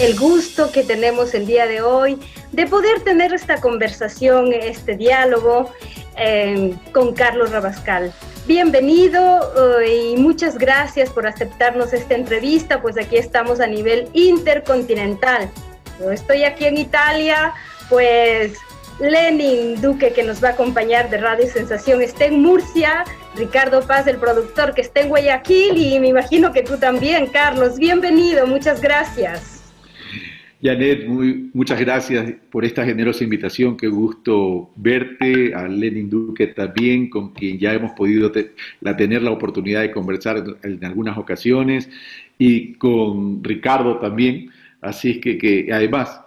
el gusto que tenemos el día de hoy de poder tener esta conversación, este diálogo con Carlos Rabascal. Bienvenido y muchas gracias por aceptarnos esta entrevista, pues aquí estamos a nivel intercontinental. Yo estoy aquí en Italia, pues Lenin Duque, que nos va a acompañar de Radio Sensación, está en Murcia, Ricardo Paz, el productor, que está en Guayaquil, y me imagino que tú también, Carlos. Bienvenido, muchas gracias. Janet, muchas gracias por esta generosa invitación. Qué gusto verte, a Lenin Duque también, con quien ya hemos podido tener la oportunidad de conversar en algunas ocasiones, y con Ricardo también. Así es que además,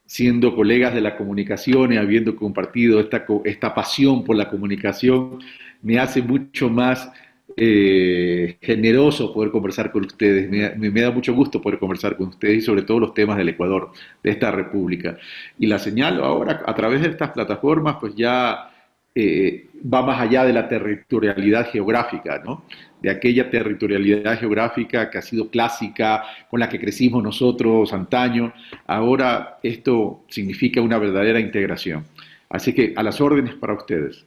siendo colegas de la comunicación y habiendo compartido esta pasión por la comunicación, me hace mucho más generoso poder conversar con ustedes. Me da mucho gusto poder conversar con ustedes, y sobre todo los temas del Ecuador, de esta república. Y la señal ahora, a través de estas plataformas, pues ya va más allá de la territorialidad geográfica, ¿no? De aquella territorialidad geográfica que ha sido clásica, con la que crecimos nosotros antaño. Ahora esto significa una verdadera integración. Así que a las órdenes para ustedes.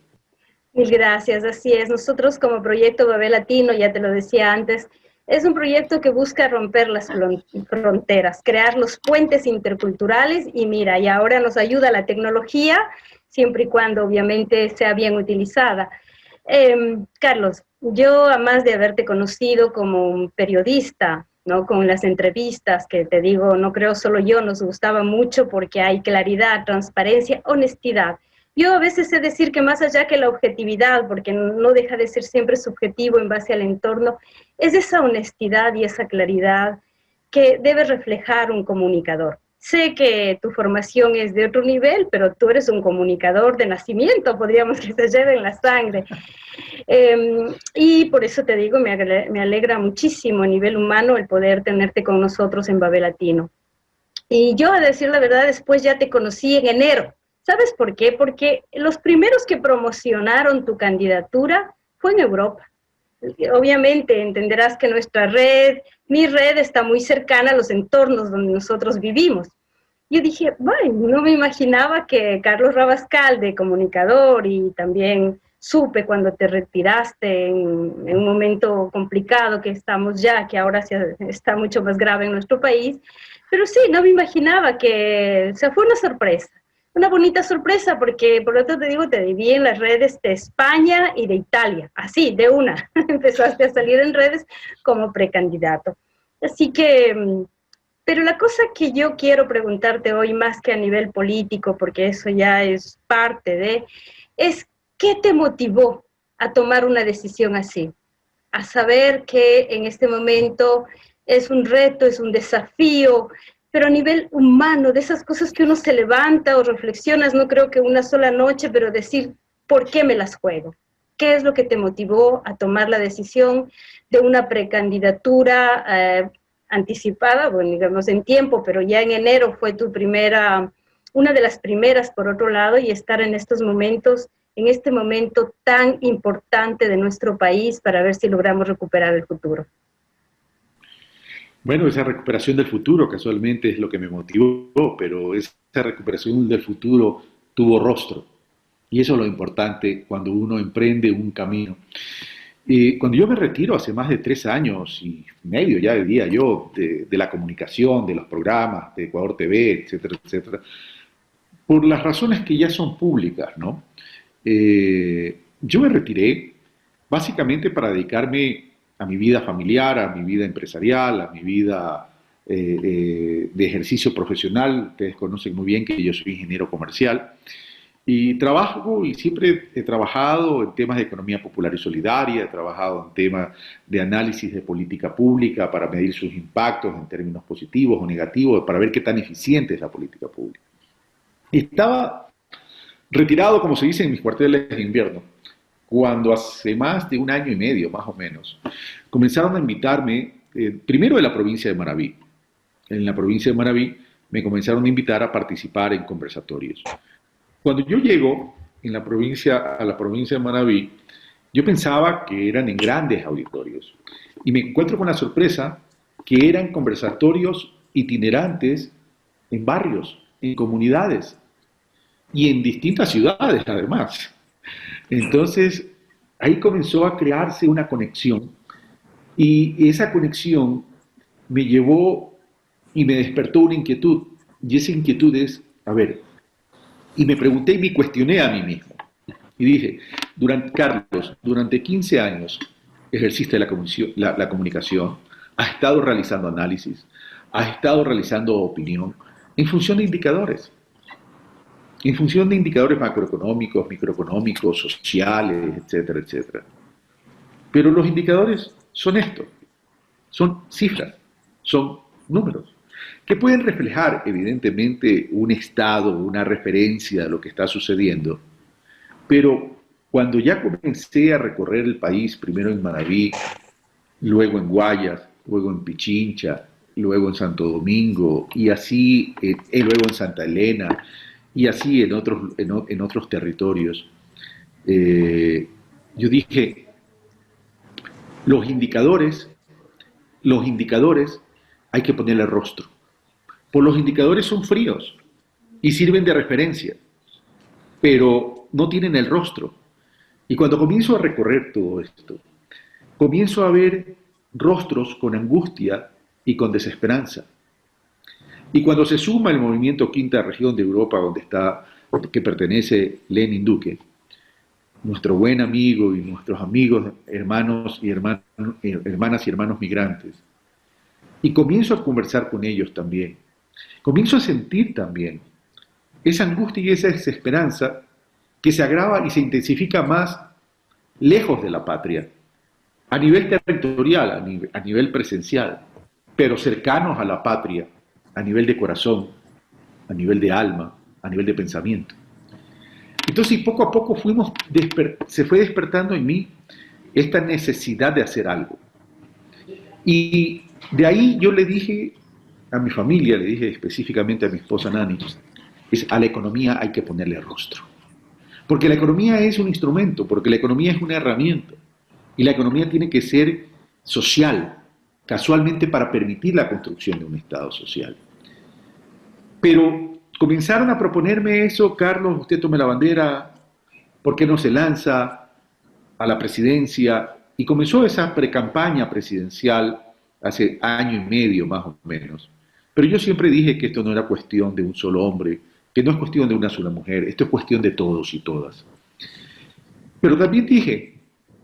Mil gracias, así es. Nosotros como Proyecto Babel Latino, ya te lo decía antes, es un proyecto que busca romper las fronteras, crear los puentes interculturales, y mira, y ahora nos ayuda la tecnología, siempre y cuando obviamente sea bien utilizada. Carlos, yo, además de haberte conocido como un periodista, ¿no? Con las entrevistas que te digo, no creo solo yo, nos gustaba mucho porque hay claridad, transparencia, honestidad. Yo a veces sé decir que más allá que la objetividad, porque no deja de ser siempre subjetivo en base al entorno, es esa honestidad y esa claridad que debe reflejar un comunicador. Sé que tu formación es de otro nivel, pero tú eres un comunicador de nacimiento, podríamos que se lleve en la sangre. Y por eso te digo, me alegra muchísimo a nivel humano el poder tenerte con nosotros en Babel Latino. Y yo, a decir la verdad, después ya te conocí en enero. ¿Sabes por qué? Porque los primeros que promocionaron tu candidatura fue en Europa. Obviamente entenderás que mi red está muy cercana a los entornos donde nosotros vivimos. Yo dije, bueno, no me imaginaba que Carlos Rabascal, de comunicador, y también supe cuando te retiraste en un momento complicado que estamos ya, que ahora está mucho más grave en nuestro país, pero sí, no me imaginaba que, o sea, fue una bonita sorpresa, porque por lo tanto te digo, te vi en las redes de España y de Italia, así, de una, empezaste a salir en redes como precandidato. Así que, pero la cosa que yo quiero preguntarte hoy, más que a nivel político, porque eso ya es es ¿qué te motivó a tomar una decisión así? A saber que en este momento es un reto, es un desafío, pero a nivel humano, de esas cosas que uno se levanta o reflexionas, no creo que una sola noche, pero decir, ¿por qué me las juego? ¿Qué es lo que te motivó a tomar la decisión de una precandidatura anticipada, bueno, digamos en tiempo, pero ya en enero fue una de las primeras, por otro lado, y estar en estos momentos, en este momento tan importante de nuestro país, para ver si logramos recuperar el futuro? Bueno, esa recuperación del futuro casualmente es lo que me motivó, pero esa recuperación del futuro tuvo rostro. Y eso es lo importante cuando uno emprende un camino. Cuando yo me retiro hace más de 3 años y medio, ya diría yo, de la comunicación, de los programas, de Ecuador TV, etcétera, etcétera, por las razones que ya son públicas, ¿no? Yo me retiré básicamente para dedicarme a mi vida familiar, a mi vida empresarial, a mi vida de ejercicio profesional. Ustedes conocen muy bien que yo soy ingeniero comercial y trabajo, y siempre he trabajado en temas de economía popular y solidaria, he trabajado en temas de análisis de política pública para medir sus impactos en términos positivos o negativos, para ver qué tan eficiente es la política pública. Y estaba retirado, como se dice, en mis cuarteles de invierno, cuando hace más de 1 año y medio, más o menos, comenzaron a invitarme, primero de la provincia de Manabí. En la provincia de Manabí me comenzaron a invitar a participar en conversatorios. Cuando yo llego a la provincia de Manabí, yo pensaba que eran en grandes auditorios, y me encuentro con la sorpresa que eran conversatorios itinerantes en barrios, en comunidades y en distintas ciudades además. Entonces, ahí comenzó a crearse una conexión y esa conexión me llevó y me despertó una inquietud. Y esa inquietud es, a ver, y me pregunté y me cuestioné a mí mismo. Y dije, Carlos, durante 15 años ejerciste la comunicación, has estado realizando análisis, has estado realizando opinión en función de indicadores. En función de indicadores macroeconómicos, microeconómicos, sociales, etcétera, etcétera. Pero los indicadores son estos, son cifras, son números, que pueden reflejar evidentemente un estado, una referencia de lo que está sucediendo, pero cuando ya comencé a recorrer el país, primero en Manabí, luego en Guayas, luego en Pichincha, luego en Santo Domingo, y así, luego en Santa Elena, y así en otros territorios, yo dije, los indicadores hay que ponerle rostro. Pues los indicadores son fríos y sirven de referencia, pero no tienen el rostro. Y cuando comienzo a recorrer todo esto, comienzo a ver rostros con angustia y con desesperanza. Y cuando se suma el movimiento Quinta Región de Europa, que pertenece Lenin Duque, nuestro buen amigo y nuestros amigos, hermanas y hermanos migrantes, y comienzo a conversar con ellos también, comienzo a sentir también esa angustia y esa desesperanza que se agrava y se intensifica más lejos de la patria, a nivel territorial, a nivel presencial, pero cercanos a la patria, a nivel de corazón, a nivel de alma, a nivel de pensamiento. Entonces, poco a poco se fue despertando en mí esta necesidad de hacer algo. Y de ahí yo le dije a mi familia, le dije específicamente a mi esposa Nani, a la economía hay que ponerle rostro. Porque la economía es un instrumento, porque la economía es una herramienta. Y la economía tiene que ser social, casualmente para permitir la construcción de un Estado social. Pero comenzaron a proponerme eso, Carlos, usted tome la bandera, ¿por qué no se lanza a la presidencia? Y comenzó esa precampaña presidencial hace año y medio más o menos. Pero yo siempre dije que esto no era cuestión de un solo hombre, que no es cuestión de una sola mujer, esto es cuestión de todos y todas. Pero también dije,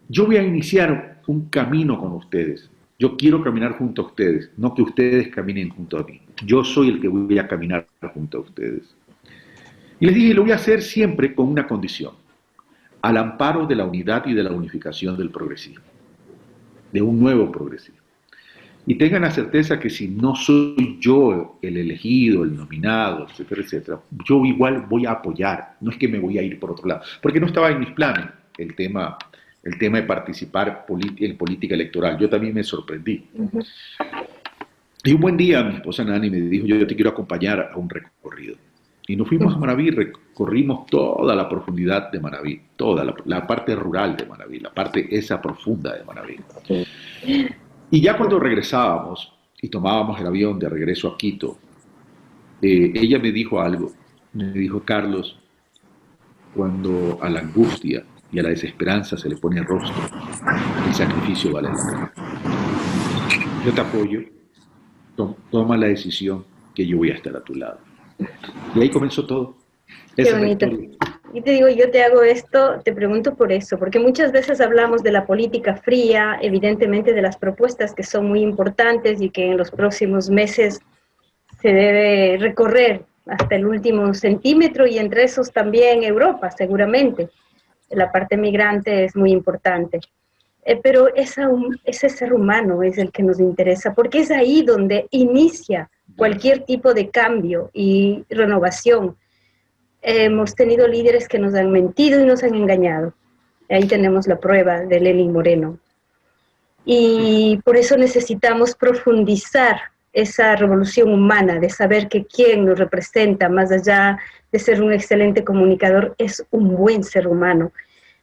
yo voy a iniciar un camino con ustedes. Yo quiero caminar junto a ustedes, no que ustedes caminen junto a mí. Yo soy el que voy a caminar junto a ustedes. Y les dije, lo voy a hacer siempre con una condición, al amparo de la unidad y de la unificación del progresismo, de un nuevo progresismo. Y tengan la certeza que si no soy yo el elegido, el nominado, etcétera, etcétera, yo igual voy a apoyar, no es que me voy a ir por otro lado, porque no estaba en mis planes el tema de participar en política electoral. Yo también me sorprendí. Y un buen día mi esposa Nani me dijo, yo te quiero acompañar a un recorrido. Y nos fuimos a Manabí, recorrimos toda la profundidad de Manabí, toda la parte rural de Manabí, la parte esa profunda de Manabí. Y ya cuando regresábamos y tomábamos el avión de regreso a Quito, ella me dijo algo. Me dijo, Carlos, cuando a la angustia y a la desesperanza se le pone el rostro, el sacrificio vale la pena. Yo te apoyo, toma la decisión que yo voy a estar a tu lado. Y ahí comenzó todo. Qué bonito. Y te digo, yo te hago esto, te pregunto por eso, porque muchas veces hablamos de la política fría, evidentemente de las propuestas que son muy importantes y que en los próximos meses se debe recorrer hasta el último centímetro, y entre esos también Europa, seguramente. La parte migrante es muy importante. Pero ese ser humano es el que nos interesa, porque es ahí donde inicia cualquier tipo de cambio y renovación. Hemos tenido líderes que nos han mentido y nos han engañado. Ahí tenemos la prueba de Lenín Moreno. Y por eso necesitamos profundizar esa revolución humana, de saber que quien nos representa, más allá de ser un excelente comunicador, es un buen ser humano.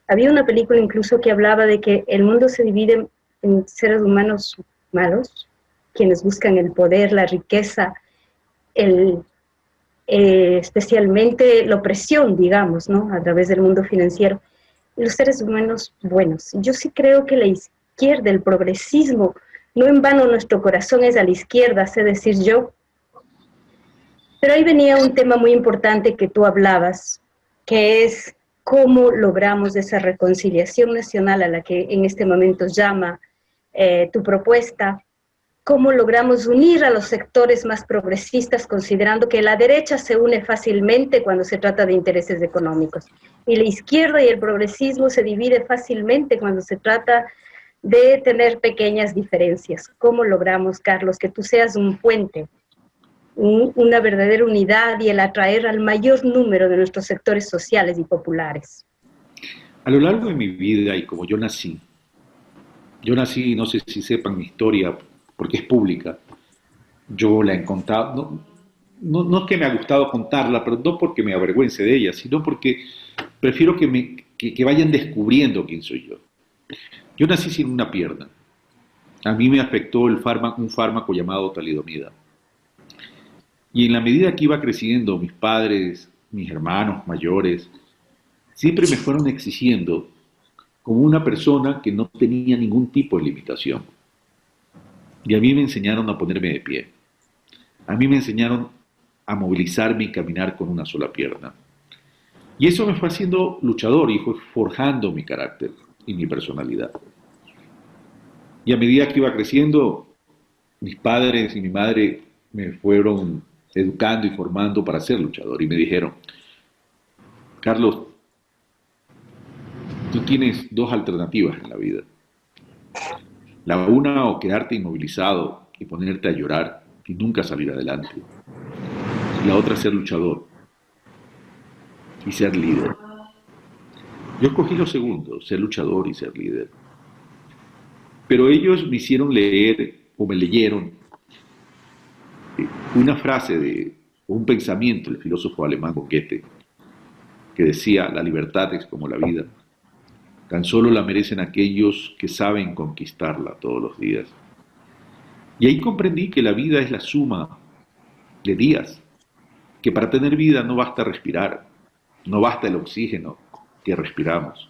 Había una película incluso que hablaba de que el mundo se divide en seres humanos malos, quienes buscan el poder, la riqueza, el especialmente la opresión, digamos, ¿no? A través del mundo financiero, y los seres humanos buenos. Yo sí creo que la izquierda, el progresismo, no en vano nuestro corazón es a la izquierda, sé decir yo, pero ahí venía un tema muy importante que tú hablabas, que es cómo logramos esa reconciliación nacional a la que en este momento llama tu propuesta, cómo logramos unir a los sectores más progresistas, considerando que la derecha se une fácilmente cuando se trata de intereses económicos, y la izquierda y el progresismo se divide fácilmente cuando se trata de tener pequeñas diferencias. ¿Cómo logramos, Carlos, que tú seas un puente, una verdadera unidad y el atraer al mayor número de nuestros sectores sociales y populares? A lo largo de mi vida y como yo nací, no sé si sepan mi historia, porque es pública, yo la he contado, no es que me ha gustado contarla, pero no porque me avergüence de ella, sino porque prefiero que vayan descubriendo quién soy yo. Yo nací sin una pierna. A mí me afectó un fármaco llamado talidomida. Y en la medida que iba creciendo, mis padres, mis hermanos mayores, siempre me fueron exigiendo como una persona que no tenía ningún tipo de limitación. Y a mí me enseñaron a ponerme de pie. A mí me enseñaron a movilizarme y caminar con una sola pierna. Y eso me fue haciendo luchador y fue forjando mi carácter y mi personalidad. Y a medida que iba creciendo, mis padres y mi madre me fueron educando y formando para ser luchador y me dijeron, Carlos, tú tienes dos alternativas en la vida. La una, o quedarte inmovilizado y ponerte a llorar y nunca salir adelante. Y la otra, ser luchador y ser líder. Yo escogí lo segundo, ser luchador y ser líder. Pero ellos me hicieron leer, o me leyeron, una frase o un pensamiento del filósofo alemán Goethe, que decía, la libertad es como la vida, tan solo la merecen aquellos que saben conquistarla todos los días. Y ahí comprendí que la vida es la suma de días, que para tener vida no basta respirar, no basta el oxígeno que respiramos,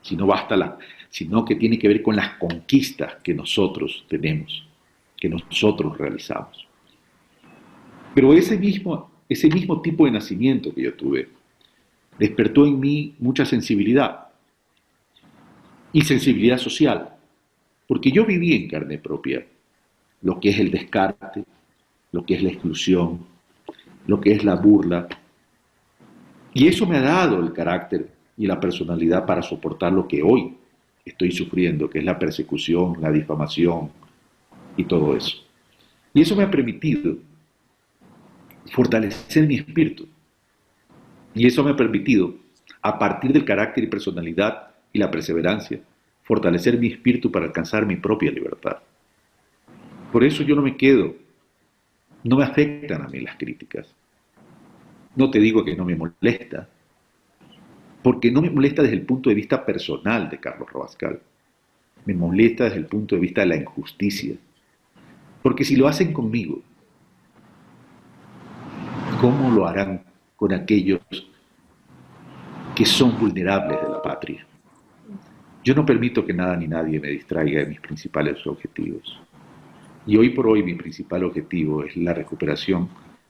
sino que tiene que ver con las conquistas que nosotros tenemos, que nosotros realizamos. Pero ese mismo tipo de nacimiento que yo tuve despertó en mí mucha sensibilidad y sensibilidad social, porque yo viví en carne propia lo que es el descarte, lo que es la exclusión, lo que es la burla, y eso me ha dado el carácter y la personalidad para soportar lo que hoy estoy sufriendo, que es la persecución, la difamación y todo eso. Y eso me ha permitido fortalecer mi espíritu. Y eso me ha permitido, a partir del carácter y personalidad y la perseverancia, fortalecer mi espíritu para alcanzar mi propia libertad. Por eso yo no me quedo, no me afectan a mí las críticas. No te digo que no me molesta, porque no me molesta desde el punto de vista personal de Carlos Rabascal. Me molesta desde el punto de vista de la injusticia. Porque si lo hacen conmigo, ¿cómo lo harán con aquellos que son vulnerables de la patria? Yo no permito que nada ni nadie me distraiga de mis principales objetivos. Y hoy por hoy mi principal objetivo es la recuperación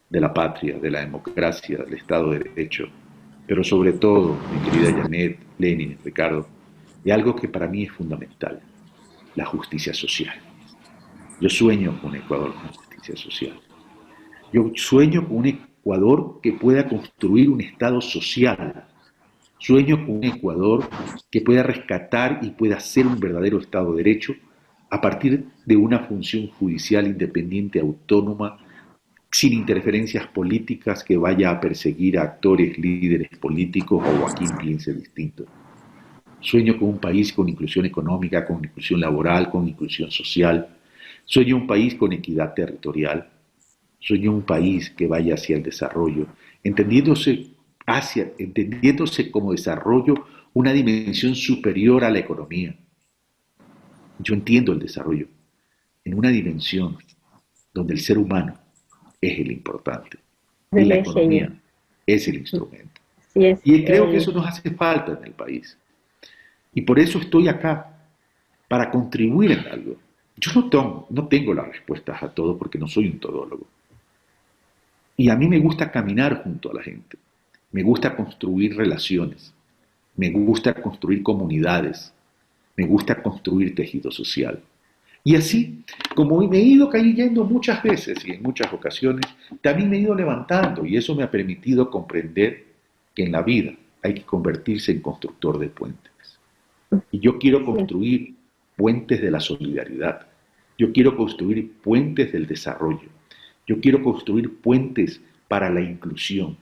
de la patria, de la democracia, del Estado de Derecho, pero sobre todo, mi querida Janet, Lenin, Ricardo, de algo que para mí es fundamental, la justicia social. Yo sueño con un Ecuador con justicia social. Yo sueño con un Ecuador que pueda construir un Estado social. Sueño con un Ecuador que pueda rescatar y pueda ser un verdadero Estado de Derecho a partir de una función judicial independiente, autónoma, sin interferencias políticas que vaya a perseguir a actores, líderes políticos o a quien piense distinto. Sueño con un país con inclusión económica, con inclusión laboral, con inclusión social. Sueño un país con equidad territorial. Sueño un país que vaya hacia el desarrollo, entendiéndose como desarrollo una dimensión superior a la economía. Yo entiendo el desarrollo en una dimensión donde el ser humano es el importante. y del la eje Y. economía es el instrumento. Sí, es Y creo que eso nos hace falta en el país. Y por eso estoy acá, para contribuir en algo. Yo no tengo las respuestas a todo porque no soy un todólogo. Y a mí me gusta caminar junto a la gente. Me gusta construir relaciones. Me gusta construir comunidades. Me gusta construir tejido social. Y así, como me he ido cayendo muchas veces y en muchas ocasiones, también me he ido levantando y eso me ha permitido comprender que en la vida hay que convertirse en constructor de puentes. Y yo quiero sí, construir puentes de la solidaridad. Yo quiero construir puentes del desarrollo. Yo quiero construir puentes para la inclusión.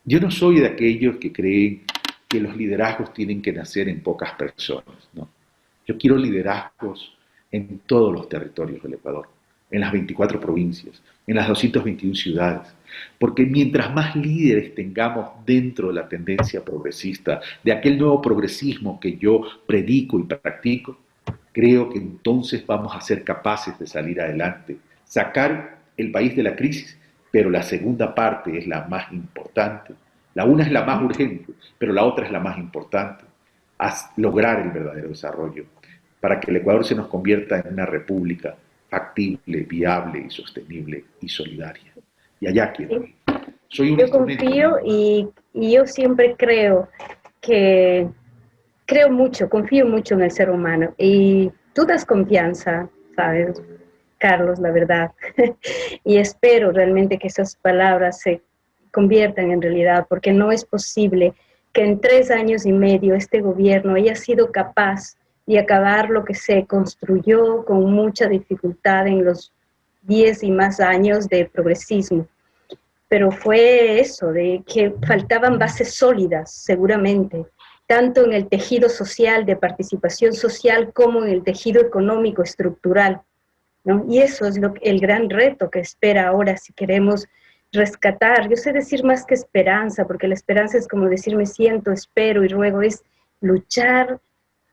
Yo no soy de aquellos que creen que los liderazgos tienen que nacer en pocas personas, ¿no? Yo quiero liderazgos en todos los territorios del Ecuador, en las 24 provincias, en las 221 ciudades, porque mientras más líderes tengamos dentro de la tendencia progresista, de aquel nuevo progresismo que yo predico y practico, creo que entonces vamos a ser capaces de salir adelante, sacar el país de la crisis, pero la segunda parte es la más importante. La una es la más urgente, pero la otra es la más importante, a lograr el verdadero desarrollo, para que el Ecuador se nos convierta en una república factible, viable y sostenible y solidaria. Y allá quiero sí. ir. Soy un Yo instrumento confío nada más. y yo siempre que creo mucho, confío mucho en el ser humano y tú das confianza, ¿sabes, Carlos? La verdad. Y espero realmente que esas palabras se conviertan en realidad, porque no es posible que en 3 años y medio este gobierno haya sido capaz de acabar lo que se construyó con mucha dificultad en los 10 y más años de progresismo. Pero fue eso, de que faltaban bases sólidas, seguramente, tanto en el tejido social, de participación social, como en el tejido económico estructural, ¿no? Y eso es el gran reto que espera ahora si queremos rescatar. Yo sé decir más que esperanza, porque la esperanza es como decir me siento, espero y ruego, es luchar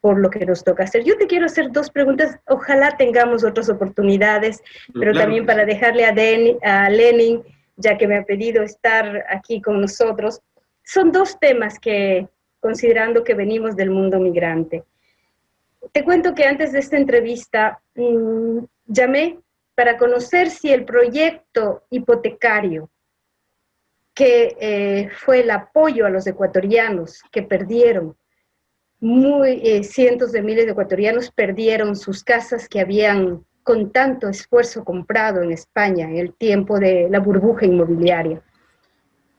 por lo que nos toca hacer. Yo te quiero hacer dos preguntas, ojalá tengamos otras oportunidades, Pero pero claro también que para sí. dejarle a Lenin, ya que me ha pedido estar aquí con nosotros. Son dos temas que, considerando que venimos del mundo migrante, te cuento que antes de esta entrevista llamé para conocer si el proyecto hipotecario, que fue el apoyo a los ecuatorianos que perdieron, cientos de miles de ecuatorianos perdieron sus casas que habían con tanto esfuerzo comprado en España en el tiempo de la burbuja inmobiliaria.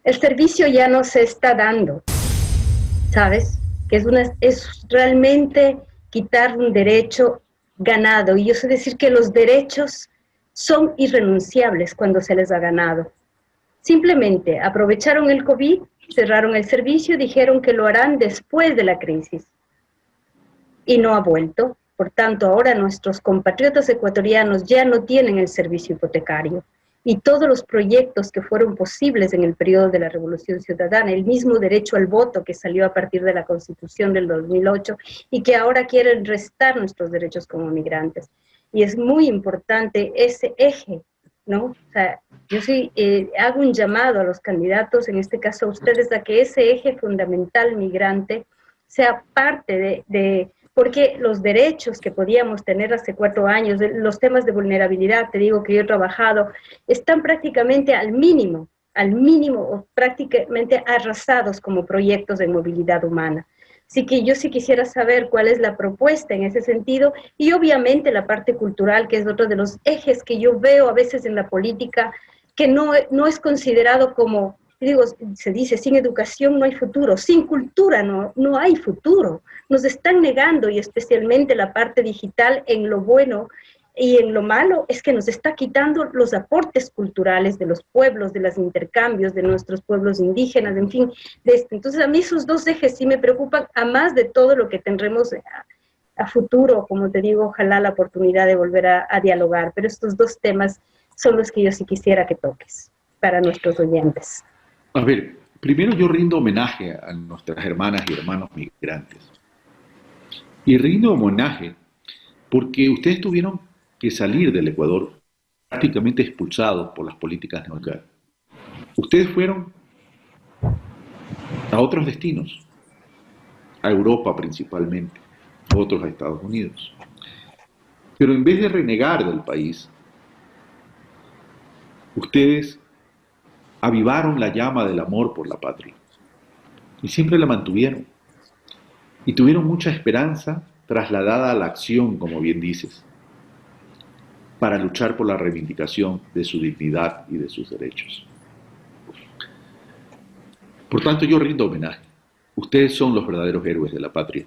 El servicio ya no se está dando, ¿sabes? Que es realmente quitar un derecho ganado. Y yo sé decir que los derechos son irrenunciables cuando se les ha ganado. Simplemente aprovecharon el COVID, cerraron el servicio, dijeron que lo harán después de la crisis. Y no ha vuelto. Por tanto, ahora nuestros compatriotas ecuatorianos ya no tienen el servicio hipotecario. Y todos los proyectos que fueron posibles en el periodo de la Revolución Ciudadana, el mismo derecho al voto que salió a partir de la Constitución del 2008 y que ahora quieren restar nuestros derechos como migrantes. Y es muy importante ese eje, ¿no? O sea, yo sí hago un llamado a los candidatos, en este caso a ustedes, a que ese eje fundamental migrante sea parte porque los derechos que podíamos tener hace 4 años, los temas de vulnerabilidad, te digo que yo he trabajado, están prácticamente al mínimo o prácticamente arrasados como proyectos de movilidad humana. Así que yo sí quisiera saber cuál es la propuesta en ese sentido y obviamente la parte cultural, que es otro de los ejes que yo veo a veces en la política, que no es considerado como, digo, se dice, sin educación no hay futuro, sin cultura no hay futuro. Nos están negando, y especialmente la parte digital, en lo bueno y en lo malo, es que nos está quitando los aportes culturales de los pueblos, de los intercambios, de nuestros pueblos indígenas, en fin, de esto. Entonces a mí esos dos ejes sí me preocupan, a más de todo lo que tendremos a futuro, como te digo, ojalá la oportunidad de volver a dialogar, pero estos dos temas son los que yo sí quisiera que toques para nuestros oyentes. A ver, primero yo rindo homenaje a nuestras hermanas y hermanos migrantes. Y rindo homenaje porque ustedes tuvieron que salir del Ecuador prácticamente expulsados por las políticas neoliberales. Ustedes fueron a otros destinos, a Europa principalmente, otros a Estados Unidos. Pero en vez de renegar del país, ustedes avivaron la llama del amor por la patria y siempre la mantuvieron. Y tuvieron mucha esperanza trasladada a la acción, como bien dices, para luchar por la reivindicación de su dignidad y de sus derechos. Por tanto, yo rindo homenaje. Ustedes son los verdaderos héroes de la patria,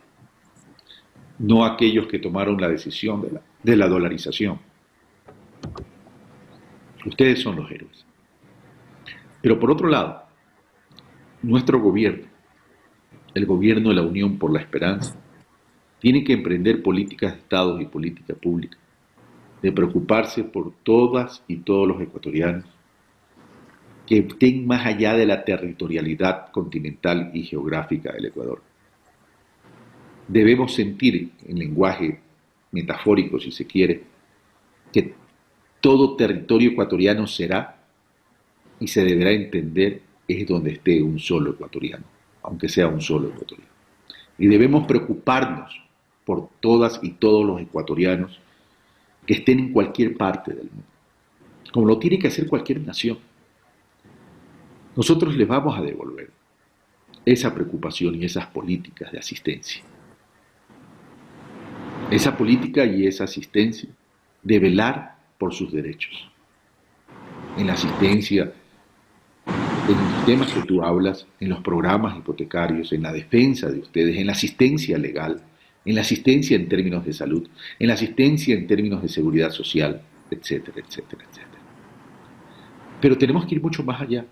no aquellos que tomaron la decisión de la dolarización. Ustedes son los héroes. Pero por otro lado, nuestro gobierno, el gobierno de la Unión por la Esperanza, tiene que emprender políticas de Estado y política pública, de preocuparse por todas y todos los ecuatorianos, que estén más allá de la territorialidad continental y geográfica del Ecuador. Debemos sentir, en lenguaje metafórico si se quiere, que todo territorio ecuatoriano será y se deberá entender es donde esté un solo ecuatoriano, aunque sea un solo ecuatoriano. Y debemos preocuparnos por todas y todos los ecuatorianos que estén en cualquier parte del mundo, como lo tiene que hacer cualquier nación. Nosotros les vamos a devolver esa preocupación y esas políticas de asistencia. Esa política y esa asistencia de velar por sus derechos. En la asistencia, en los temas que tú hablas, en los programas hipotecarios, en la defensa de ustedes, en la asistencia legal, en la asistencia en términos de salud, en la asistencia en términos de seguridad social, etcétera, etcétera, etcétera. Pero tenemos que ir mucho más allá.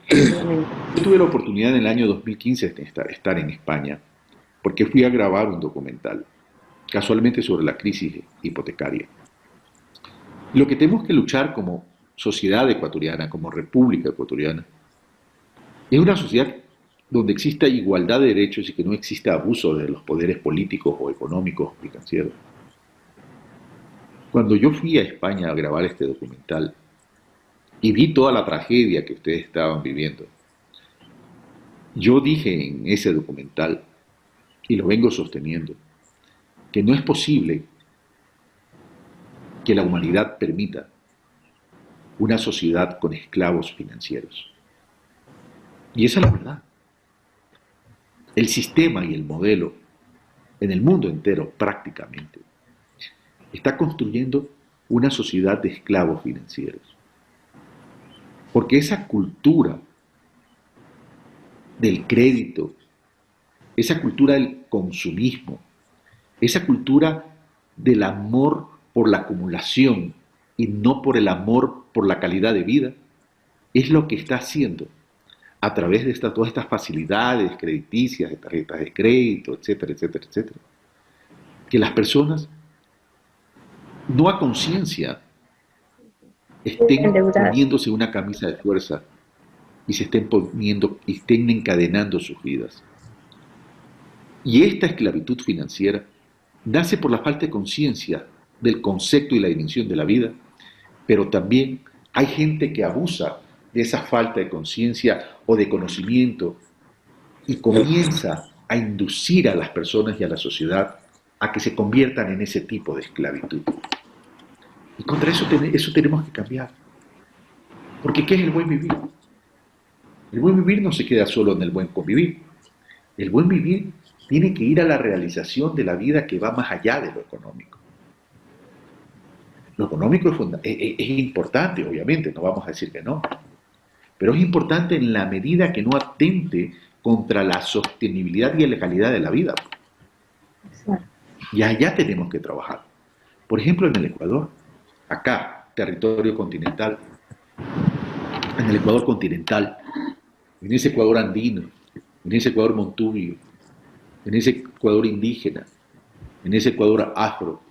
Yo tuve la oportunidad en el año 2015 de estar en España, porque fui a grabar un documental, casualmente sobre la crisis hipotecaria. Lo que tenemos que luchar como sociedad ecuatoriana, como república ecuatoriana, es una sociedad donde exista igualdad de derechos y que no exista abuso de los poderes políticos o económicos o financieros. Cuando yo fui a España a grabar este documental y vi toda la tragedia que ustedes estaban viviendo, yo dije en ese documental, y lo vengo sosteniendo, que no es posible que la humanidad permita una sociedad con esclavos financieros. Y esa es la verdad. El sistema y el modelo en el mundo entero prácticamente está construyendo una sociedad de esclavos financieros. Porque esa cultura del crédito, esa cultura del consumismo, esa cultura del amor por la acumulación y no por el amor por la calidad de vida, es lo que está haciendo a través de todas estas facilidades crediticias, de tarjetas de crédito, etcétera, etcétera, etcétera, que las personas no a conciencia estén poniéndose una camisa de fuerza y se estén poniendo y estén encadenando sus vidas. Y esta esclavitud financiera nace por la falta de conciencia del concepto y la dimensión de la vida, pero también hay gente que abusa de esa falta de conciencia o de conocimiento y comienza a inducir a las personas y a la sociedad a que se conviertan en ese tipo de esclavitud. Y contra eso tenemos que cambiar. Porque ¿qué es el buen vivir? El buen vivir no se queda solo en el buen convivir. El buen vivir tiene que ir a la realización de la vida que va más allá de lo económico. Lo económico es importante, obviamente, no vamos a decir que no. Pero es importante en la medida que no atente contra la sostenibilidad y la calidad de la vida. Y allá tenemos que trabajar. Por ejemplo, en el Ecuador, acá, territorio continental, en el Ecuador continental, en ese Ecuador andino, en ese Ecuador montubio, en ese Ecuador indígena, en ese Ecuador afro,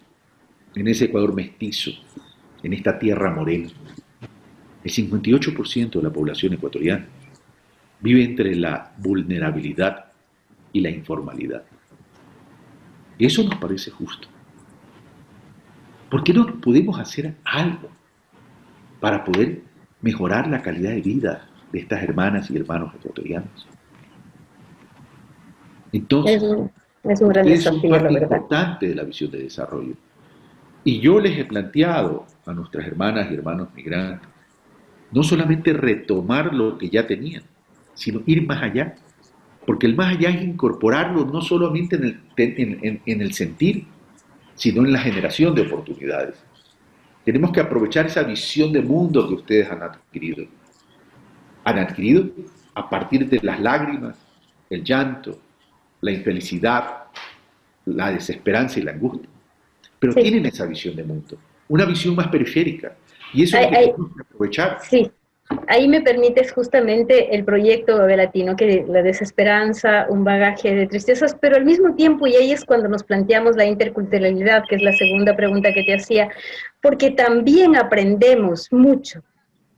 en ese Ecuador mestizo, en esta tierra morena. El 58% de la población ecuatoriana vive entre la vulnerabilidad y la informalidad. Y eso nos parece justo. ¿Por qué no podemos hacer algo para poder mejorar la calidad de vida de estas hermanas y hermanos ecuatorianos. Es Entonces, un, es un gran ustedes son desafío, la parte verdad. importante de la visión de desarrollo. Y yo les he planteado a nuestras hermanas y hermanos migrantes, no solamente retomar lo que ya tenían, sino ir más allá. Porque el más allá es incorporarlo no solamente en el sentir, sino en la generación de oportunidades. Tenemos que aprovechar esa visión de mundo que ustedes han adquirido. Han adquirido a partir de las lágrimas, el llanto, la infelicidad, la desesperanza y la angustia. Pero Sí, tienen esa visión de mundo, una visión más periférica. Y eso es hay, lo que hay- tenemos que aprovechar. sí, ahí me permites justamente el proyecto Babel Latino, que la desesperanza, un bagaje de tristezas, pero al mismo tiempo, y ahí es cuando nos planteamos la interculturalidad, que es la segunda pregunta que te hacía, porque también aprendemos mucho,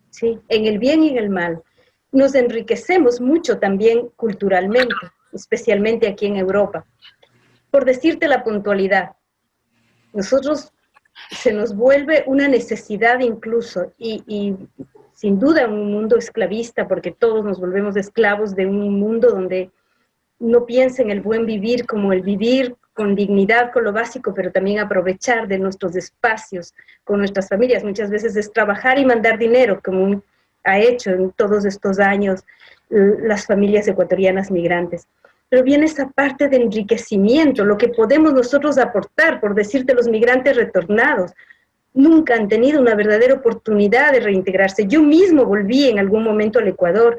¿sí? En el bien y en el mal. Nos enriquecemos mucho también culturalmente, especialmente aquí en Europa. Por decirte la puntualidad, nosotros se nos vuelve una necesidad incluso, y sin duda un mundo esclavista, porque todos nos volvemos esclavos de un mundo donde no piensa en el buen vivir como el vivir con dignidad, con lo básico, pero también aprovechar de nuestros espacios con nuestras familias. Muchas veces es trabajar y mandar dinero, como ha hecho en todos estos años las familias ecuatorianas migrantes. Pero viene esa parte de enriquecimiento, lo que podemos nosotros aportar, por decirte, los migrantes retornados. Nunca han tenido una verdadera oportunidad de reintegrarse. Yo mismo volví en algún momento al Ecuador,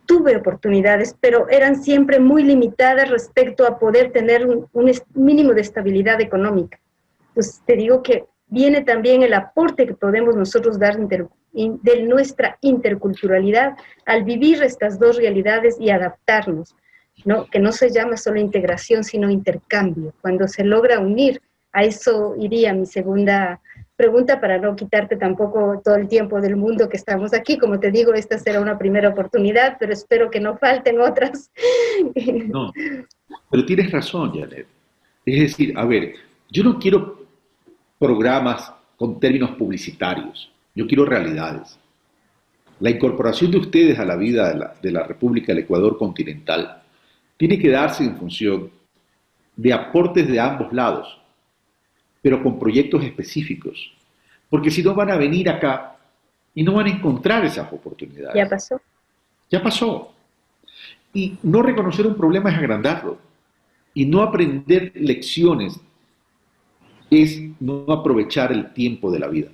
tuve oportunidades, pero eran siempre muy limitadas respecto a poder tener un mínimo de estabilidad económica. Entonces, te digo que viene también el aporte que podemos nosotros dar de nuestra interculturalidad al vivir estas dos realidades y adaptarnos, ¿no? Que no se llama solo integración, sino intercambio. Cuando se logra unir, a eso iría mi segunda pregunta, para no quitarte tampoco todo el tiempo del mundo que estamos aquí. Como te digo, esta será una primera oportunidad, pero espero que no falten otras. No, pero tienes razón, Janet. Es decir, a ver, yo no quiero programas con términos publicitarios, yo quiero realidades. La incorporación de ustedes a la vida de la República del Ecuador continental tiene que darse en función de aportes de ambos lados, pero con proyectos específicos. Porque si no van a venir acá y no van a encontrar esas Ya oportunidades. pasó. Ya pasó. Y no reconocer un problema es agrandarlo. Y no aprender lecciones es no aprovechar el tiempo de la vida.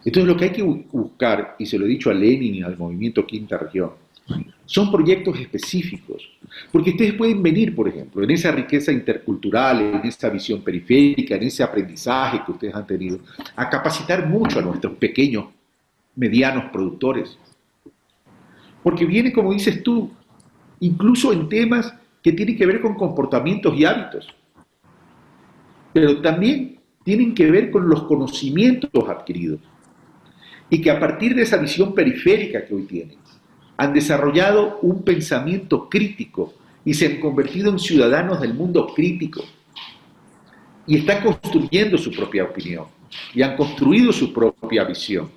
Entonces lo que hay que buscar, y se lo he dicho a Lenin y al movimiento Quinta Región, son proyectos específicos. Porque ustedes pueden venir, por ejemplo, en esa riqueza intercultural, en esa visión periférica, en ese aprendizaje que ustedes han tenido, a capacitar mucho a nuestros pequeños, medianos productores. Porque viene, como dices tú, incluso en temas que tienen que ver con comportamientos y hábitos, pero también tienen que ver con los conocimientos adquiridos y que a partir de esa visión periférica que hoy tienen, han desarrollado un pensamiento crítico y se han convertido en ciudadanos del mundo crítico y están construyendo su propia opinión y han construido su propia visión.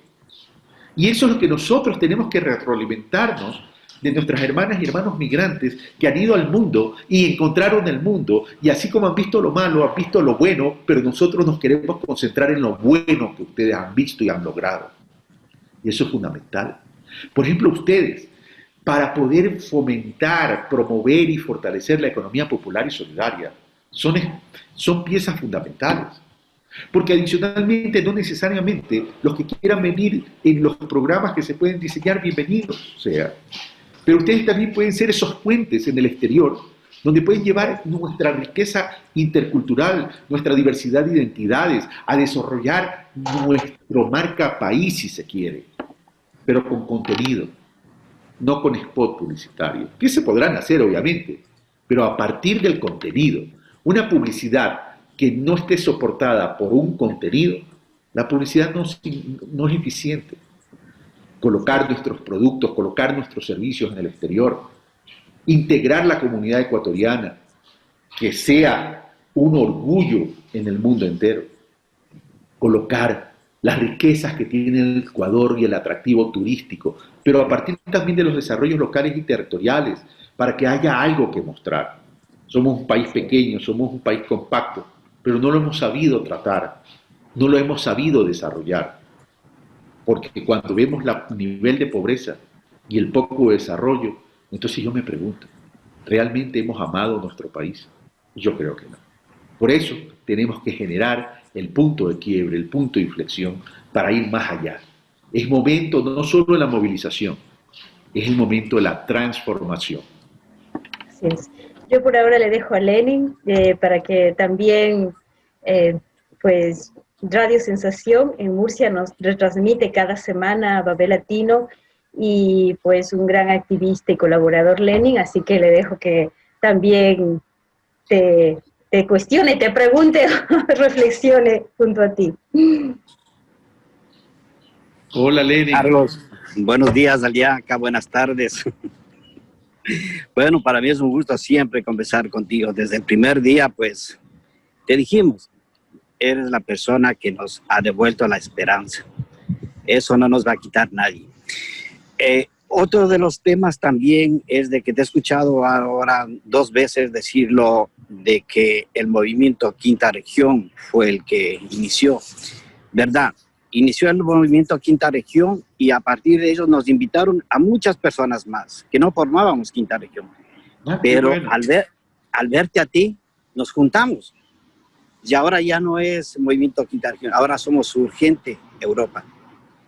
Y eso es lo que nosotros tenemos que retroalimentarnos de nuestras hermanas y hermanos migrantes que han ido al mundo y encontraron el mundo, y así como han visto lo malo, han visto lo bueno, pero nosotros nos queremos concentrar en lo bueno que ustedes han visto y han logrado. Y eso es fundamental. Por ejemplo, ustedes, para poder fomentar, promover y fortalecer la economía popular y solidaria, son piezas fundamentales. Porque adicionalmente, no necesariamente los que quieran venir en los programas que se pueden diseñar, bienvenidos sea. Pero ustedes también pueden ser esos puentes en el exterior, donde pueden llevar nuestra riqueza intercultural, nuestra diversidad de identidades, a desarrollar nuestro marca país, si se quiere, pero con contenido, no con spot publicitario, que se podrán hacer obviamente, pero a partir del contenido. Una publicidad que no esté soportada por un contenido, la publicidad no es eficiente. Colocar nuestros productos, colocar nuestros servicios en el exterior, integrar la comunidad ecuatoriana, que sea un orgullo en el mundo entero, colocar las riquezas que tiene el Ecuador y el atractivo turístico, pero a partir también de los desarrollos locales y territoriales, para que haya algo que mostrar. Somos un país pequeño, somos un país compacto, pero no lo hemos sabido tratar, no lo hemos sabido desarrollar, porque cuando vemos el nivel de pobreza y el poco desarrollo, entonces yo me pregunto, ¿realmente hemos amado nuestro país? Yo creo que no. Por eso tenemos que generar el punto de quiebre, el punto de inflexión para ir más allá. Es momento no solo de la movilización, es el momento de la transformación. Así es. Yo por ahora le dejo a Lenin para que también, pues, Radio Sensación en Murcia nos retransmite cada semana a Babel Latino y pues un gran activista y colaborador Lenin, así que le dejo que también te cuestione, te pregunte, reflexione junto a ti. Hola Lenin. Carlos, buenos días allá, acá buenas tardes. Bueno, para mí es un gusto siempre conversar contigo. Desde el primer día, pues, te dijimos, eres la persona que nos ha devuelto la esperanza. Eso no nos va a quitar nadie. Otro de los temas también es de que te he escuchado ahora 2 veces decirlo de que el movimiento Quinta Región fue el que inició, ¿verdad? Inició el movimiento Quinta Región y a partir de ellos nos invitaron a muchas personas más que no formábamos Quinta Región. Pero bueno, al verte a ti, nos juntamos. Y ahora ya no es movimiento Quinta Región, ahora somos Surgente Europa.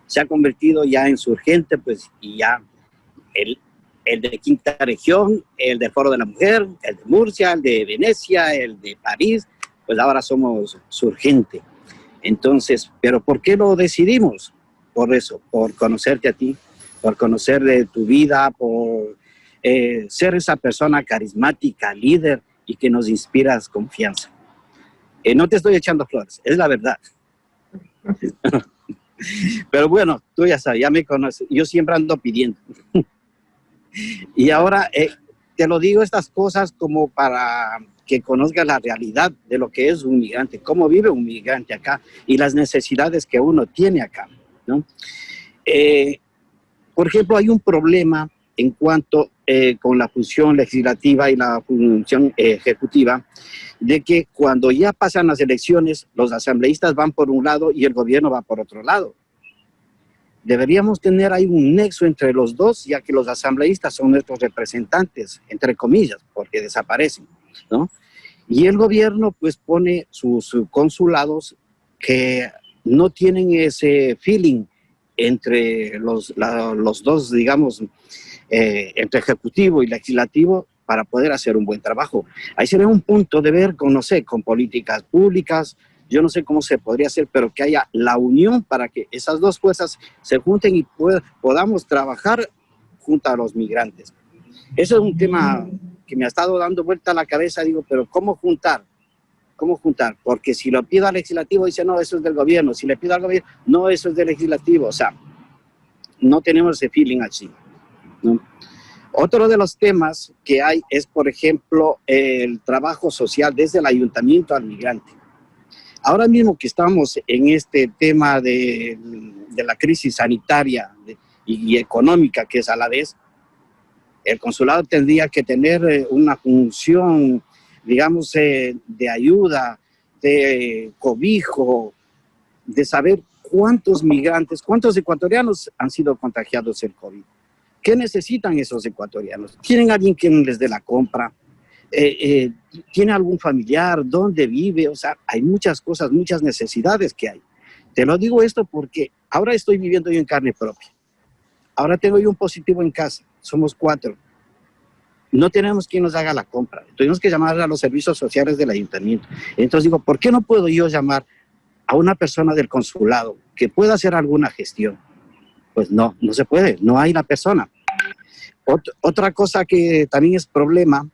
Se ha convertido ya en Surgente, pues, y ya el de Quinta Región, el del Foro de la Mujer, el de Murcia, el de Venecia, el de París, pues ahora somos Surgente. Entonces, ¿pero por qué lo decidimos? Por eso, por conocerte a ti, por conocer de tu vida, por ser esa persona carismática, líder y que nos inspiras confianza. No te estoy echando flores, es la verdad. Pero bueno, tú ya sabes, ya me conoces, yo siempre ando pidiendo. Y ahora te lo digo estas cosas como para que conozcas la realidad de lo que es un migrante, cómo vive un migrante acá y las necesidades que uno tiene acá, ¿no? Por ejemplo, hay un problema en cuanto con la función legislativa y la función ejecutiva, de que cuando ya pasan las elecciones, los asambleístas van por un lado y el gobierno va por otro lado. Deberíamos tener ahí un nexo entre los dos, ya que los asambleístas son nuestros representantes, entre comillas, porque desaparecen, ¿no? Y el gobierno pues pone sus consulados que no tienen ese feeling entre los dos, digamos, entre ejecutivo y legislativo para poder hacer un buen trabajo. Ahí sería un punto de ver con, no sé, con políticas públicas. Yo no sé cómo se podría hacer, pero que haya la unión para que esas dos fuerzas se junten y podamos trabajar junto a los migrantes. Eso es un tema que me ha estado dando vuelta a la cabeza. Digo, pero ¿cómo juntar? ¿Cómo juntar? Porque si lo pido al legislativo, dice, no, eso es del gobierno. Si le pido al gobierno, no, eso es del legislativo. O sea, no tenemos ese feeling así, ¿no? Otro de los temas que hay es, por ejemplo, el trabajo social desde el ayuntamiento al migrante. Ahora mismo que estamos en este tema de la crisis sanitaria y económica, que es a la vez, el consulado tendría que tener una función, digamos, de ayuda, de cobijo, de saber cuántos migrantes, cuántos ecuatorianos han sido contagiados del COVID. ¿Qué necesitan esos ecuatorianos? ¿Tienen alguien que les dé la compra? ¿Tiene algún familiar? ¿Dónde vive? O sea, hay muchas cosas, muchas necesidades que hay. Te lo digo esto porque ahora estoy viviendo yo en carne propia. Ahora tengo yo un positivo en casa. Somos 4. No tenemos quien nos haga la compra. Tuvimos que llamar a los servicios sociales del ayuntamiento. Entonces digo, ¿por qué no puedo yo llamar a una persona del consulado que pueda hacer alguna gestión? Pues no, no se puede. No hay la persona. Otra cosa que también es problema,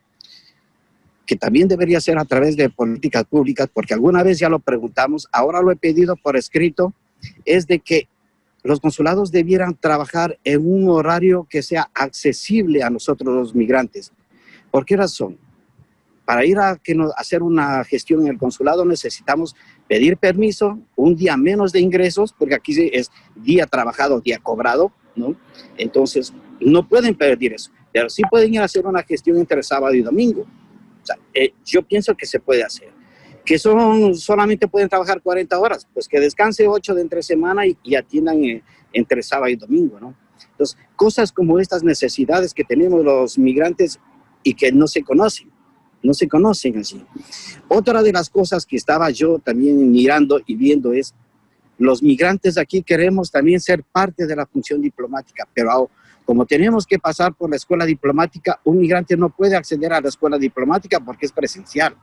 que también debería ser a través de políticas públicas, porque alguna vez ya lo preguntamos, ahora lo he pedido por escrito, es de que los consulados debieran trabajar en un horario que sea accesible a nosotros los migrantes. ¿Por qué razón? para ir a hacer una gestión en el consulado necesitamos pedir permiso, un día menos de ingresos, porque aquí es día trabajado, día cobrado, ¿no? Entonces, no pueden pedir eso, pero sí pueden ir a hacer una gestión entre sábado y domingo. O sea, yo pienso que se puede hacer. Que solamente pueden trabajar 40 horas, pues que descanse 8 de entre semana y atiendan entre sábado y domingo, ¿no? Entonces, cosas como estas necesidades que tenemos los migrantes y que no se conocen así. Otra de las cosas que estaba yo también mirando y viendo es, los migrantes aquí queremos también ser parte de la función diplomática, pero como tenemos que pasar por la escuela diplomática, un migrante no puede acceder a la escuela diplomática porque es presencial.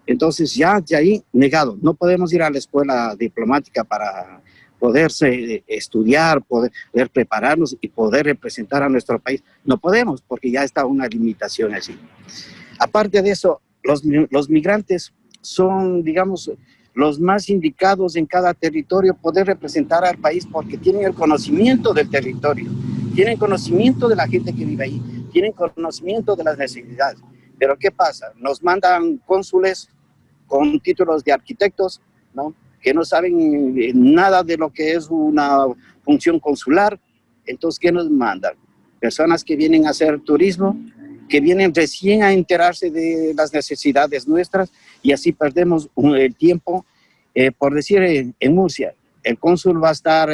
Entonces ya de ahí negado, no podemos ir a la escuela diplomática para poderse estudiar, poder prepararnos y poder representar a nuestro país. No podemos porque ya está una limitación allí. Aparte de eso, los migrantes son, digamos, los más indicados en cada territorio poder representar al país porque tienen el conocimiento del territorio, tienen conocimiento de la gente que vive ahí, tienen conocimiento de las necesidades. Pero ¿qué pasa? Nos mandan cónsules con títulos de arquitectos, ¿no? Que no saben nada de lo que es una función consular. Entonces, ¿qué nos mandan? Personas que vienen a hacer turismo, que vienen recién a enterarse de las necesidades nuestras y así perdemos el tiempo. Por decir, en Murcia, el cónsul va a estar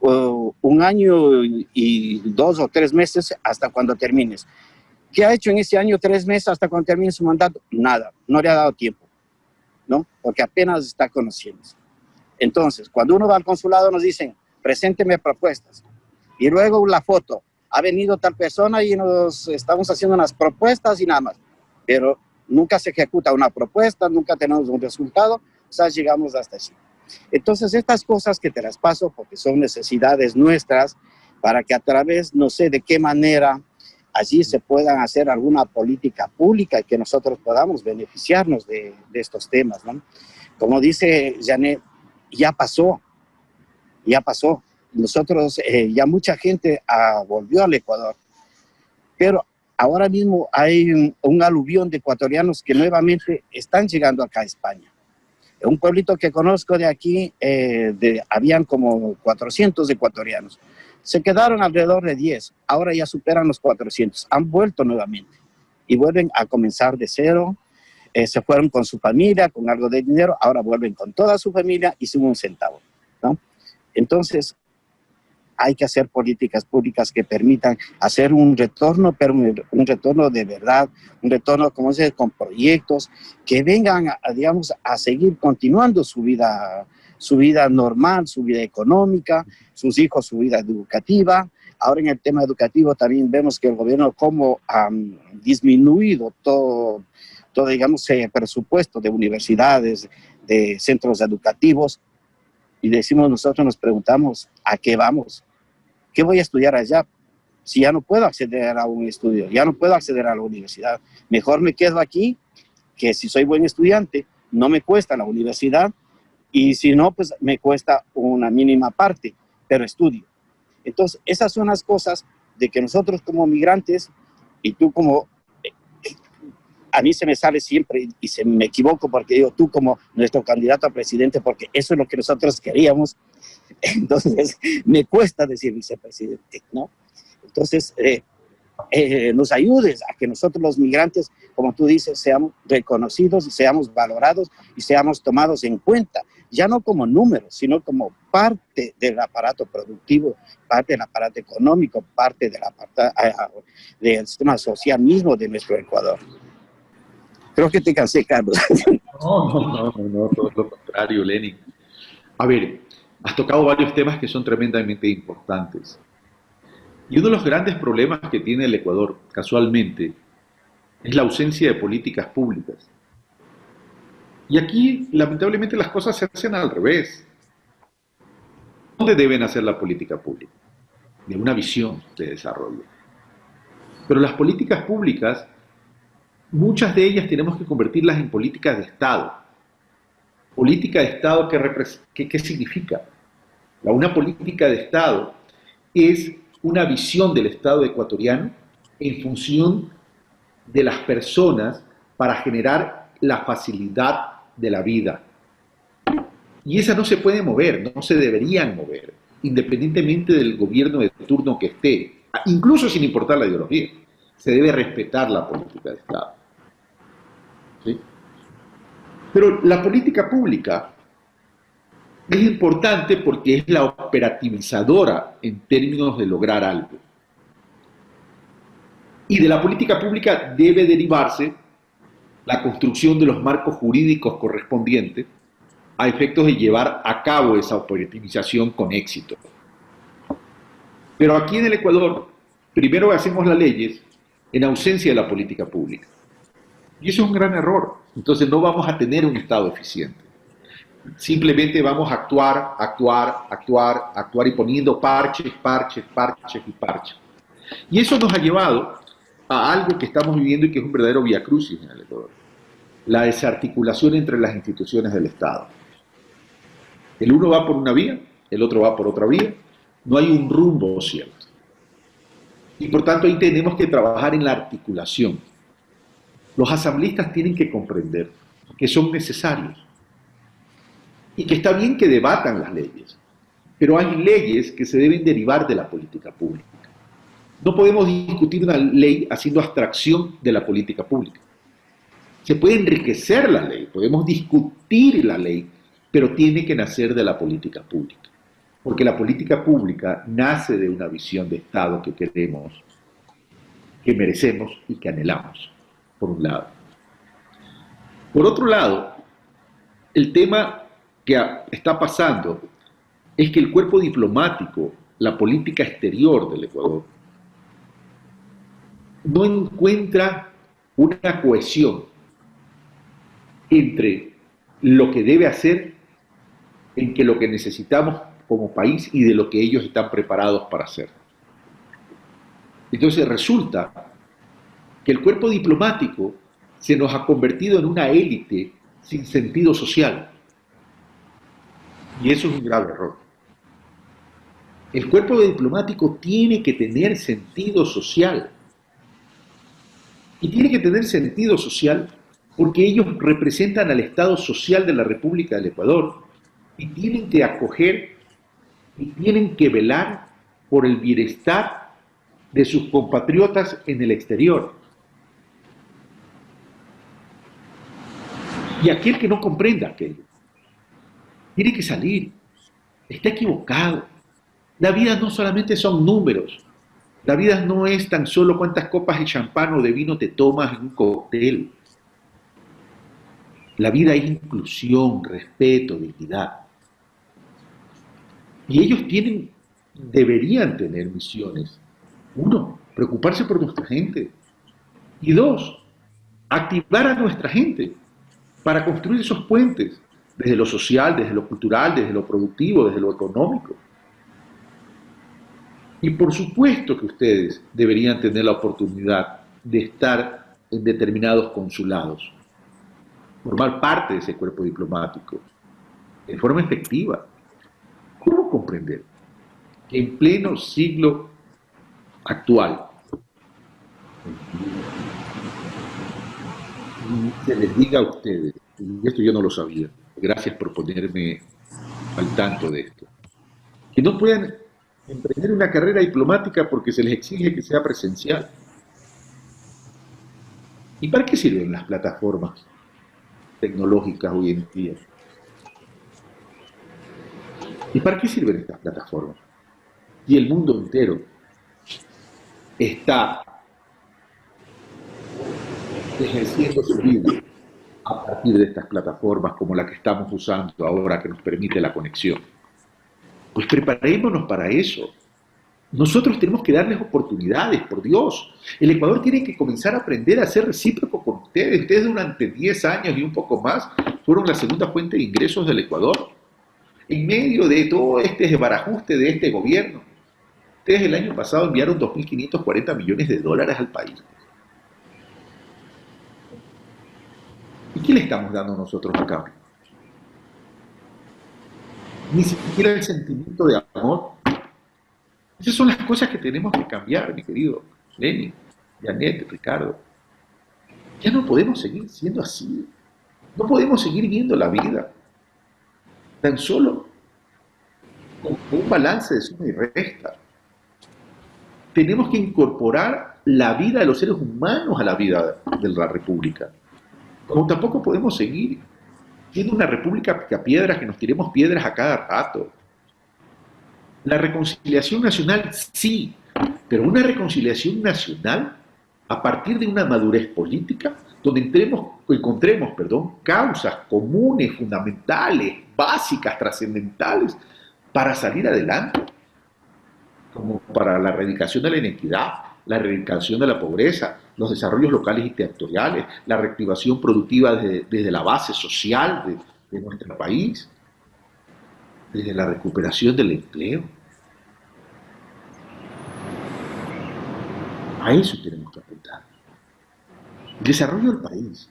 un año y 2 o 3 meses hasta cuando termines. ¿Qué ha hecho en ese año, 3 meses hasta cuando termine su mandato? Nada, no le ha dado tiempo, ¿no? Porque apenas está conociendo. Entonces, cuando uno va al consulado nos dicen, presénteme propuestas. Y luego la foto, ha venido tal persona y nos estamos haciendo unas propuestas y nada más. Pero nunca se ejecuta una propuesta, nunca tenemos un resultado, o sea, llegamos hasta allí. Entonces, estas cosas que te las paso porque son necesidades nuestras para que a través, no sé de qué manera, allí se puedan hacer alguna política pública y que nosotros podamos beneficiarnos de estos temas, ¿no? Como dice Janet, ya pasó. Nosotros, ya mucha gente volvió al Ecuador, pero ahora mismo hay un aluvión de ecuatorianos que nuevamente están llegando acá a España. Un pueblito que conozco de aquí, habían como 400 ecuatorianos. Se quedaron alrededor de 10, ahora ya superan los 400, han vuelto nuevamente y vuelven a comenzar de cero. Se fueron con su familia, con algo de dinero, ahora vuelven con toda su familia y sin un centavo, ¿no? Entonces, hay que hacer políticas públicas que permitan hacer un retorno, pero un retorno de verdad, un retorno, como se dice, con proyectos que vengan, digamos, a seguir continuando su vida normal, su vida económica, sus hijos, su vida educativa. Ahora en el tema educativo también vemos que el gobierno cómo ha disminuido todo, digamos, el presupuesto de universidades, de centros educativos, y nosotros nos preguntamos, ¿a qué vamos? ¿Qué voy a estudiar allá? Si ya no puedo acceder a un estudio, ya no puedo acceder a la universidad. Mejor me quedo aquí, que si soy buen estudiante, no me cuesta la universidad, y si no, pues me cuesta una mínima parte, pero estudio. Entonces, esas son las cosas de que nosotros como migrantes, y tú como, a mí se me sale siempre, y me equivoco porque digo tú como nuestro candidato a presidente, porque eso es lo que nosotros queríamos. Entonces, me cuesta decir vicepresidente, ¿no? Entonces, nos ayudes a que nosotros los migrantes, como tú dices, seamos reconocidos y seamos valorados y seamos tomados en cuenta, ya no como números, sino como parte del aparato productivo, parte del aparato económico, parte del sistema social mismo de nuestro Ecuador. Creo que te cansé, Carlos. No, todo lo contrario, Lenin. A ver, has tocado varios temas que son tremendamente importantes. Y uno de los grandes problemas que tiene el Ecuador, casualmente, es la ausencia de políticas públicas. Y aquí, lamentablemente, las cosas se hacen al revés. ¿Dónde deben hacer la política pública? De una visión de desarrollo. Pero las políticas públicas, muchas de ellas tenemos que convertirlas en políticas de Estado. Política de Estado, ¿qué significa? Una política de Estado es una visión del Estado ecuatoriano en función de las personas para generar la facilidad de la vida. Y esa no se puede mover, no se deberían mover, independientemente del gobierno de turno que esté, incluso sin importar la ideología. Se debe respetar la política de Estado. ¿Sí? Pero la política pública es importante porque es la operativizadora en términos de lograr algo. Y de la política pública debe derivarse la construcción de los marcos jurídicos correspondientes a efectos de llevar a cabo esa operativización con éxito. Pero aquí en el Ecuador, primero hacemos las leyes en ausencia de la política pública. Y eso es un gran error. Entonces no vamos a tener un Estado eficiente. Simplemente vamos a actuar y poniendo parches. Y eso nos ha llevado a algo que estamos viviendo y que es un verdadero viacrucis en el Ecuador. La desarticulación entre las instituciones del Estado. El uno va por una vía, el otro va por otra vía, no hay un rumbo cierto. Y por tanto ahí tenemos que trabajar en la articulación. Los asambleístas tienen que comprender que son necesarios y que está bien que debatan las leyes, pero hay leyes que se deben derivar de la política pública. No podemos discutir una ley haciendo abstracción de la política pública. Se puede enriquecer la ley, podemos discutir la ley, pero tiene que nacer de la política pública. Porque la política pública nace de una visión de Estado que queremos, que merecemos y que anhelamos, por un lado. Por otro lado, el tema que está pasando es que el cuerpo diplomático, la política exterior del Ecuador, no encuentra una cohesión entre lo que debe hacer, en que lo que necesitamos como país y de lo que ellos están preparados para hacer. Entonces resulta que el cuerpo diplomático se nos ha convertido en una élite sin sentido social. Y eso es un grave error. El cuerpo diplomático tiene que tener sentido social. Y tiene que tener sentido social porque ellos representan al Estado social de la República del Ecuador y tienen que acoger y tienen que velar por el bienestar de sus compatriotas en el exterior. Y aquel que no comprenda aquello, tiene que salir, está equivocado. La vida no solamente son números, la vida no es tan solo cuántas copas de champán o de vino te tomas en un cóctel. La vida es inclusión, respeto, dignidad. Y ellos deberían tener misiones. Uno, preocuparse por nuestra gente. Y dos, activar a nuestra gente para construir esos puentes, desde lo social, desde lo cultural, desde lo productivo, desde lo económico. Y por supuesto que ustedes deberían tener la oportunidad de estar en determinados consulados, formar parte de ese cuerpo diplomático, de forma efectiva. ¿Cómo comprender que en pleno siglo actual se les diga a ustedes, y esto yo no lo sabía, gracias por ponerme al tanto de esto, que no puedan emprender una carrera diplomática porque se les exige que sea presencial? ¿Y para qué sirven las plataformas tecnológicas hoy en día? ¿Y para qué sirven estas plataformas? Y el mundo entero está ejerciendo su vida a partir de estas plataformas como la que estamos usando ahora, que nos permite la conexión. Pues preparémonos para eso. Nosotros tenemos que darles oportunidades, por Dios. El Ecuador tiene que comenzar a aprender a ser recíproco con ustedes. Ustedes durante 10 años y un poco más fueron la segunda fuente de ingresos del Ecuador. En medio de todo este desbarajuste de este gobierno, ustedes el año pasado enviaron 2.540 millones de dólares al país. ¿Y qué le estamos dando nosotros a cambio? Ni siquiera el sentimiento de amor. Esas son las cosas que tenemos que cambiar, mi querido Lenin, Janet, Ricardo. Ya no podemos seguir siendo así. No podemos seguir viendo la vida tan solo con un balance de suma y resta. Tenemos que incorporar la vida de los seres humanos a la vida de la República. Como tampoco podemos seguir siendo una república picapiedras que nos tiremos piedras a cada rato. La reconciliación nacional, sí, pero una reconciliación nacional a partir de una madurez política donde encontremos causas comunes, fundamentales, básicas, trascendentales para salir adelante, como para la erradicación de la inequidad, la erradicación de la pobreza, los desarrollos locales y territoriales, la reactivación productiva desde la base social de nuestro país, desde la recuperación del empleo. A eso tenemos que apuntar. El desarrollo del país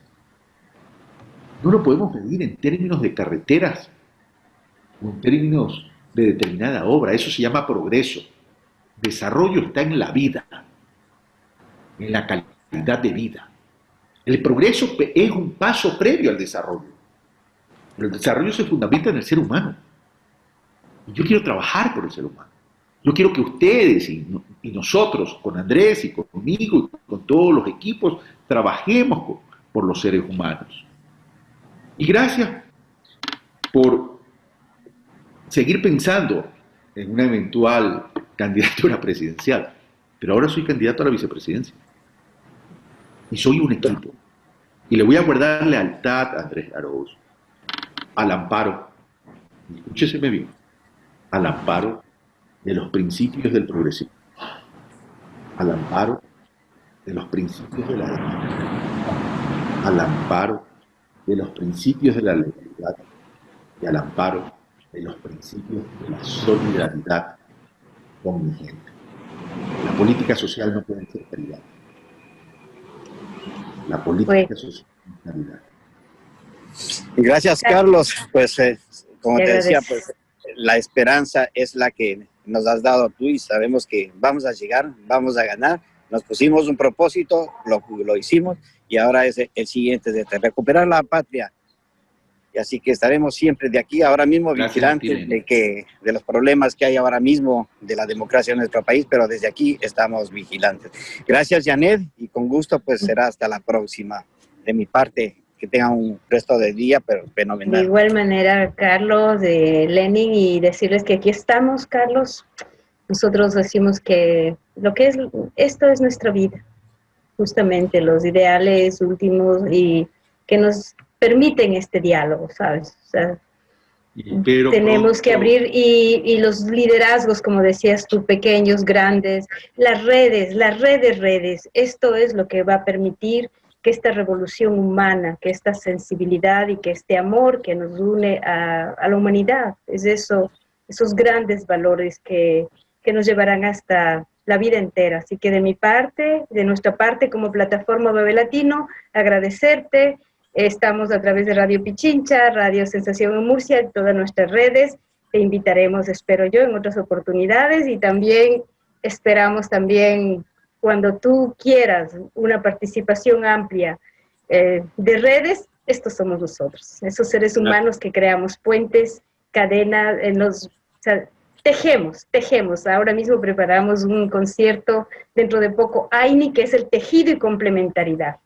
no lo podemos medir en términos de carreteras o en términos de determinada obra. Eso se llama progreso. Desarrollo está en la vida, en la calidad de vida. El progreso es un paso previo al desarrollo. Pero el desarrollo se fundamenta en el ser humano. Y yo quiero trabajar por el ser humano. Yo quiero que ustedes y nosotros, con Andrés y conmigo y con todos los equipos, trabajemos por los seres humanos. Y gracias por seguir pensando en una eventual candidatura presidencial. Pero ahora soy candidato a la vicepresidencia. Y soy un equipo. Y le voy a guardar lealtad a Andrés Arauz, al amparo, escúcheseme bien, al amparo de los principios del progresismo, al amparo de los principios de la democracia, al amparo de los principios de la legalidad y al amparo de los principios de la solidaridad con mi gente. La política social no puede ser caridad. La política social no es caridad. Gracias, Carlos. Pues, como te decía, pues la esperanza es la que nos has dado tú y sabemos que vamos a llegar, vamos a ganar. Nos pusimos un propósito, lo hicimos y ahora es el siguiente, de recuperar la patria. Y así que estaremos siempre de aquí, ahora mismo, vigilantes de los problemas que hay ahora mismo de la democracia en nuestro país, pero desde aquí estamos vigilantes. Gracias, Janet, y con gusto pues será hasta la próxima. De mi parte, que tengan un resto de día, pero fenomenal. De igual manera, Carlos, de Lenin, y decirles que aquí estamos, Carlos. Nosotros decimos que esto es nuestra vida, justamente los ideales últimos y que nos permiten este diálogo, ¿sabes? O sea, tenemos que abrir y los liderazgos, como decías tú, pequeños, grandes, las redes, esto es lo que va a permitir que esta revolución humana, que esta sensibilidad y que este amor que nos une a la humanidad, es eso, esos grandes valores que nos llevarán hasta la vida entera. Así que de mi parte, de nuestra parte como plataforma Bebé Latino, agradecerte. Estamos a través de Radio Pichincha, Radio Sensación en Murcia, en todas nuestras redes. Te invitaremos, espero yo, en otras oportunidades y también esperamos también cuando tú quieras una participación amplia de redes, estos somos nosotros, esos seres humanos que creamos puentes, cadenas, tejemos. Ahora mismo preparamos un concierto dentro de poco, AINI, que es el tejido y complementariedad.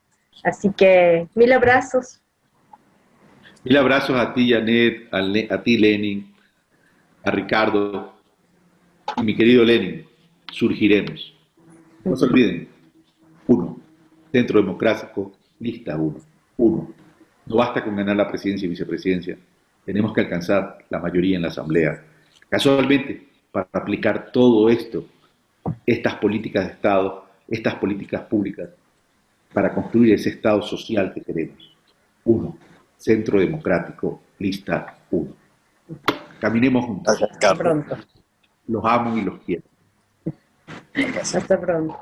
Así que, mil abrazos. Mil abrazos a ti, Janet, a ti, Lenin, a Ricardo, y mi querido Lenin, surgiremos. No se olviden, 1, Centro Democrático, lista 1. No basta con ganar la presidencia y vicepresidencia, tenemos que alcanzar la mayoría en la Asamblea. Casualmente, para aplicar todo esto, estas políticas de Estado, estas políticas públicas, para construir ese Estado social que queremos. 1, Centro Democrático, lista 1. Caminemos juntos. Hasta pronto. Los amo y los quiero. Hasta pronto.